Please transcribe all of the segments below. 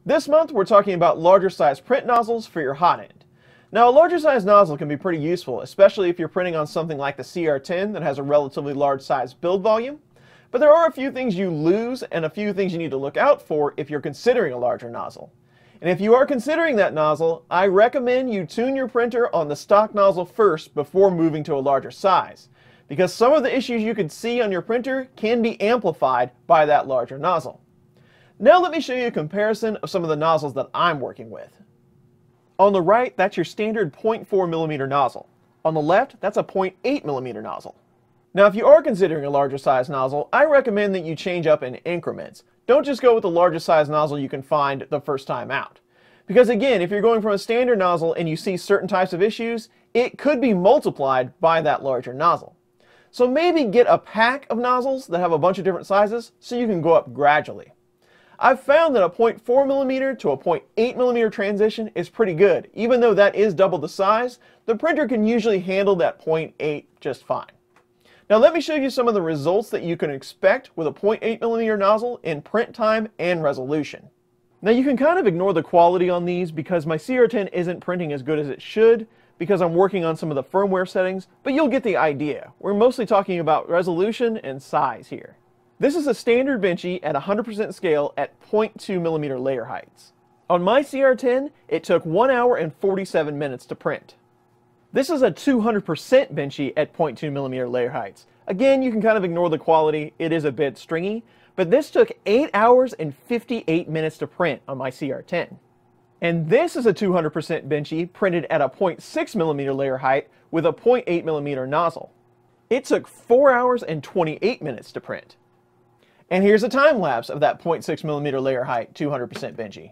This month we're talking about larger size print nozzles for your hot end. Now a larger size nozzle can be pretty useful, especially if you're printing on something like the CR10 that has a relatively large size build volume. But there are a few things you lose and a few things you need to look out for if you're considering a larger nozzle. And if you are considering that nozzle, I recommend you tune your printer on the stock nozzle first before moving to a larger size, because some of the issues you could see on your printer can be amplified by that larger nozzle. Now let me show you a comparison of some of the nozzles that I'm working with. On the right, that's your standard 0.4mm nozzle. On the left, that's a 0.8mm nozzle. Now if you are considering a larger size nozzle, I recommend that you change up in increments. Don't just go with the largest size nozzle you can find the first time out. Because again, if you're going from a standard nozzle and you see certain types of issues, it could be multiplied by that larger nozzle. So maybe get a pack of nozzles that have a bunch of different sizes so you can go up gradually. I've found that a 0.4mm to a 0.8mm transition is pretty good. Even though that is double the size, the printer can usually handle that 0.8 just fine. Now let me show you some of the results that you can expect with a 0.8mm nozzle in print time and resolution. Now you can kind of ignore the quality on these because my CR10 isn't printing as good as it should because I'm working on some of the firmware settings, but you'll get the idea. We're mostly talking about resolution and size here. This is a standard benchy at 100% scale at 0.2mm layer heights. On my CR10, it took 1 hour and 47 minutes to print. This is a 200% benchy at 0.2mm layer heights. Again, you can kind of ignore the quality, it is a bit stringy, but this took 8 hours and 58 minutes to print on my CR10. And this is a 200% benchy printed at a 0.6mm layer height with a 0.8mm nozzle. It took 4 hours and 28 minutes to print. And here's a time lapse of that 0.6mm layer height 200% benchy.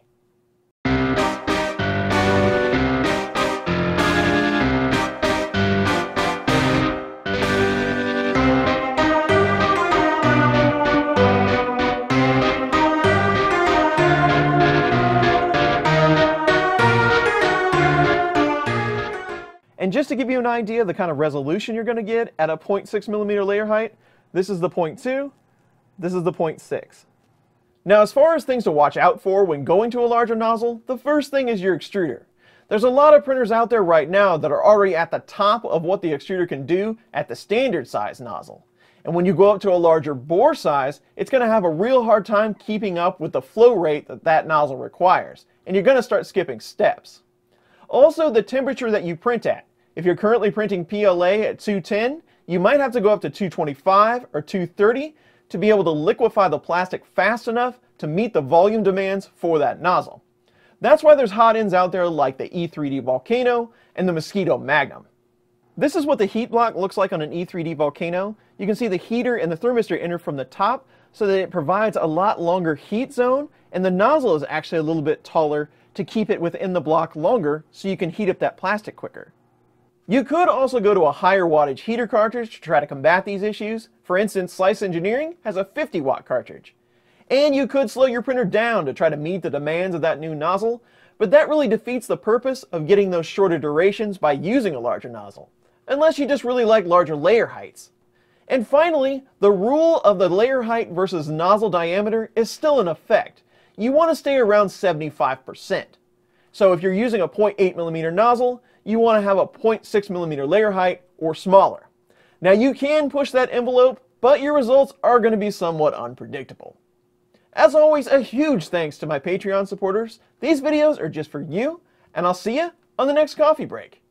And just to give you an idea of the kind of resolution you're going to get at a 0.6mm layer height, this is the 0.2, this is the 0.6. Now as far as things to watch out for when going to a larger nozzle, the first thing is your extruder. There's a lot of printers out there right now that are already at the top of what the extruder can do at the standard size nozzle. And when you go up to a larger bore size, it's going to have a real hard time keeping up with the flow rate that that nozzle requires, and you're going to start skipping steps. Also, the temperature that you print at. If you're currently printing PLA at 210, you might have to go up to 225 or 230 to be able to liquefy the plastic fast enough to meet the volume demands for that nozzle. That's why there's hot ends out there like the E3D Volcano and the Mosquito Magnum. This is what the heat block looks like on an E3D Volcano. You can see the heater and the thermistor enter from the top so that it provides a lot longer heat zone, and the nozzle is actually a little bit taller to keep it within the block longer so you can heat up that plastic quicker. You could also go to a higher wattage heater cartridge to try to combat these issues. For instance, Slice Engineering has a 50 watt cartridge. And you could slow your printer down to try to meet the demands of that new nozzle, but that really defeats the purpose of getting those shorter durations by using a larger nozzle, unless you just really like larger layer heights. And finally, the rule of the layer height versus nozzle diameter is still in effect. You want to stay around 75%. So if you're using a 0.8mm nozzle, you want to have a 0.6mm layer height or smaller. Now you can push that envelope, but your results are going to be somewhat unpredictable. As always, a huge thanks to my Patreon supporters. These videos are just for you, and I'll see you on the next coffee break.